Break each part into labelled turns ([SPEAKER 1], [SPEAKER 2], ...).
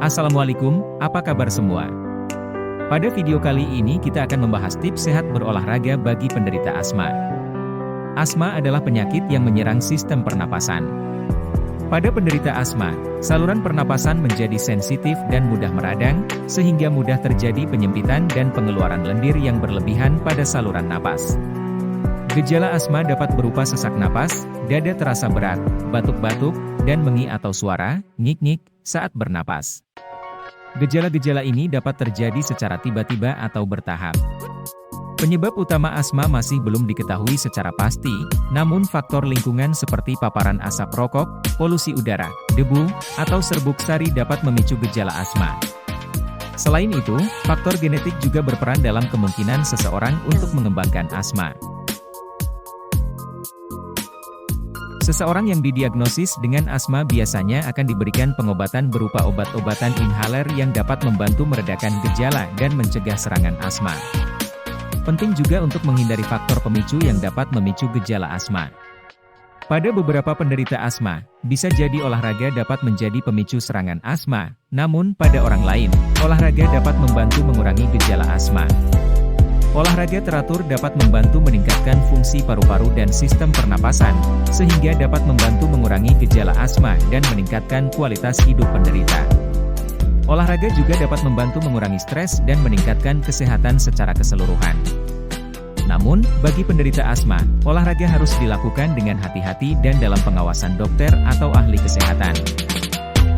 [SPEAKER 1] Assalamualaikum, apa kabar semua? Pada video kali ini kita akan membahas tips sehat berolahraga bagi penderita asma. Asma adalah penyakit yang menyerang sistem pernapasan. Pada penderita asma, saluran pernapasan menjadi sensitif dan mudah meradang, sehingga mudah terjadi penyempitan dan pengeluaran lendir yang berlebihan pada saluran napas. Gejala asma dapat berupa sesak napas, dada terasa berat, batuk-batuk, dan mengi atau suara ngik-ngik saat bernapas. Gejala-gejala ini dapat terjadi secara tiba-tiba atau bertahap. Penyebab utama asma masih belum diketahui secara pasti, namun faktor lingkungan seperti paparan asap rokok, polusi udara, debu, atau serbuk sari dapat memicu gejala asma. Selain itu, faktor genetik juga berperan dalam kemungkinan seseorang untuk mengembangkan asma. Seseorang yang didiagnosis dengan asma biasanya akan diberikan pengobatan berupa obat-obatan inhaler yang dapat membantu meredakan gejala dan mencegah serangan asma. Penting juga untuk menghindari faktor pemicu yang dapat memicu gejala asma. Pada beberapa penderita asma, bisa jadi olahraga dapat menjadi pemicu serangan asma, namun pada orang lain, olahraga dapat membantu mengurangi gejala asma. Olahraga teratur dapat membantu meningkatkan fungsi paru-paru dan sistem pernapasan, sehingga dapat membantu mengurangi gejala asma dan meningkatkan kualitas hidup penderita. Olahraga juga dapat membantu mengurangi stres dan meningkatkan kesehatan secara keseluruhan. Namun, bagi penderita asma, olahraga harus dilakukan dengan hati-hati dan dalam pengawasan dokter atau ahli kesehatan.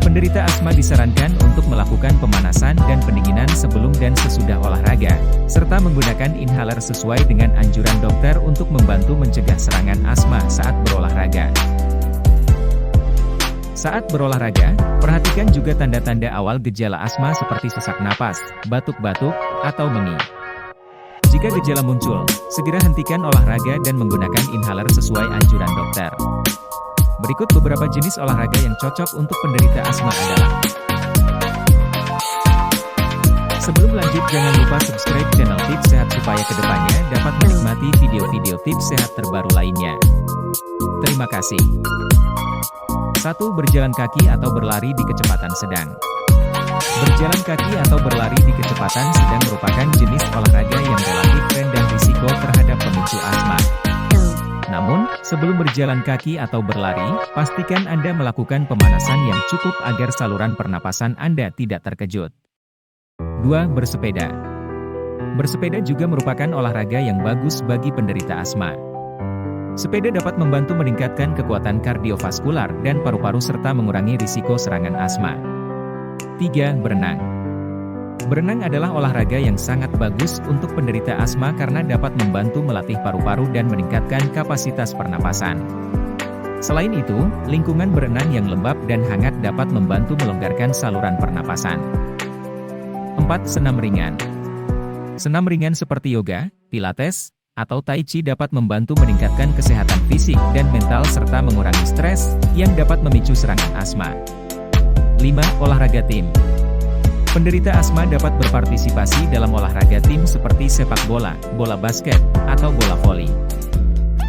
[SPEAKER 1] Penderita asma disarankan untuk melakukan pemanasan dan pendinginan sebelum dan sesudah olahraga, serta menggunakan inhaler sesuai dengan anjuran dokter untuk membantu mencegah serangan asma saat berolahraga. Saat berolahraga, perhatikan juga tanda-tanda awal gejala asma seperti sesak napas, batuk-batuk, atau mengi. Jika gejala muncul, segera hentikan olahraga dan menggunakan inhaler sesuai anjuran dokter. Berikut beberapa jenis olahraga yang cocok untuk penderita asma adalah. Sebelum lanjut, jangan lupa subscribe channel Tips Sehat supaya kedepannya dapat menikmati video-video tips sehat terbaru lainnya. Terima kasih. 1. Berjalan kaki atau berlari di kecepatan sedang. Berjalan kaki atau berlari di kecepatan sedang merupakan jenis olahraga yang relatif rendah risiko terhadap pemicu asma. Namun, sebelum berjalan kaki atau berlari, pastikan Anda melakukan pemanasan yang cukup agar saluran pernapasan Anda tidak terkejut. 2. Bersepeda. Bersepeda juga merupakan olahraga yang bagus bagi penderita asma. Sepeda dapat membantu meningkatkan kekuatan kardiovaskular dan paru-paru serta mengurangi risiko serangan asma. 3. Berenang. Berenang adalah olahraga yang sangat bagus untuk penderita asma karena dapat membantu melatih paru-paru dan meningkatkan kapasitas pernapasan. Selain itu, lingkungan berenang yang lembab dan hangat dapat membantu melonggarkan saluran pernapasan. 4. Senam ringan. Senam ringan seperti yoga, pilates, atau tai chi dapat membantu meningkatkan kesehatan fisik dan mental serta mengurangi stres yang dapat memicu serangan asma. 5. Olahraga tim. Penderita asma dapat berpartisipasi dalam olahraga tim seperti sepak bola, bola basket, atau bola voli.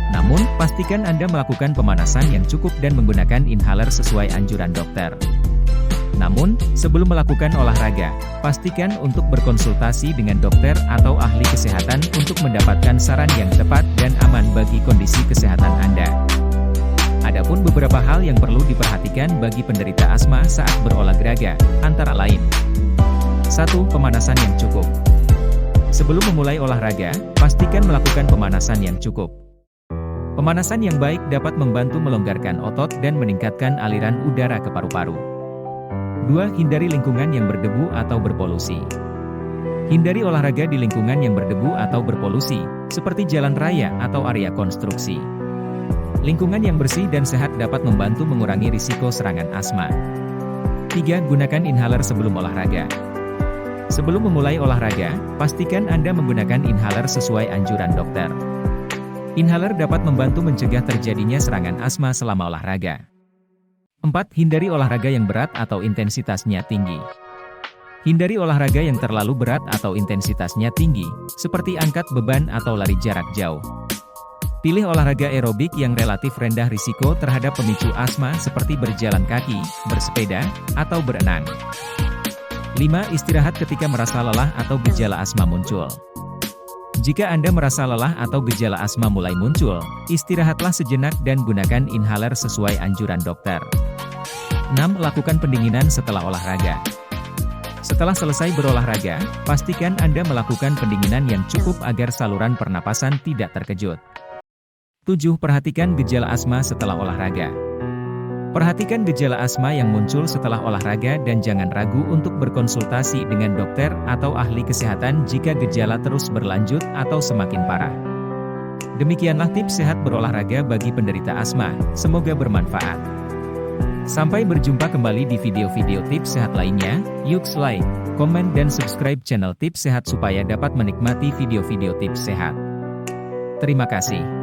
[SPEAKER 1] Namun, pastikan Anda melakukan pemanasan yang cukup dan menggunakan inhaler sesuai anjuran dokter. Namun, sebelum melakukan olahraga, pastikan untuk berkonsultasi dengan dokter atau ahli kesehatan untuk mendapatkan saran yang tepat dan aman bagi kondisi kesehatan Anda. Adapun beberapa hal yang perlu diperhatikan bagi penderita asma saat berolahraga, antara lain. 1. Pemanasan yang cukup. Sebelum memulai olahraga, pastikan melakukan pemanasan yang cukup. Pemanasan yang baik dapat membantu melonggarkan otot dan meningkatkan aliran udara ke paru-paru. 2. Hindari lingkungan yang berdebu atau berpolusi. Hindari olahraga di lingkungan yang berdebu atau berpolusi, seperti jalan raya atau area konstruksi. Lingkungan yang bersih dan sehat dapat membantu mengurangi risiko serangan asma. 3. Gunakan inhaler sebelum olahraga. Sebelum memulai olahraga, pastikan Anda menggunakan inhaler sesuai anjuran dokter. Inhaler dapat membantu mencegah terjadinya serangan asma selama olahraga. 4. Hindari olahraga yang berat atau intensitasnya tinggi. Hindari olahraga yang terlalu berat atau intensitasnya tinggi, seperti angkat beban atau lari jarak jauh. Pilih olahraga aerobik yang relatif rendah risiko terhadap pemicu asma seperti berjalan kaki, bersepeda, atau berenang. 5. Istirahat ketika merasa lelah atau gejala asma muncul. Jika Anda merasa lelah atau gejala asma mulai muncul, istirahatlah sejenak dan gunakan inhaler sesuai anjuran dokter. 6. Lakukan pendinginan setelah olahraga. Setelah selesai berolahraga, pastikan Anda melakukan pendinginan yang cukup agar saluran pernapasan tidak terkejut. 7. Perhatikan gejala asma setelah olahraga. Perhatikan gejala asma yang muncul setelah olahraga dan jangan ragu untuk berkonsultasi dengan dokter atau ahli kesehatan jika gejala terus berlanjut atau semakin parah. Demikianlah tips sehat berolahraga bagi penderita asma, semoga bermanfaat. Sampai berjumpa kembali di video-video tips sehat lainnya, yuk like, komen dan subscribe channel tips sehat supaya dapat menikmati video-video tips sehat. Terima kasih.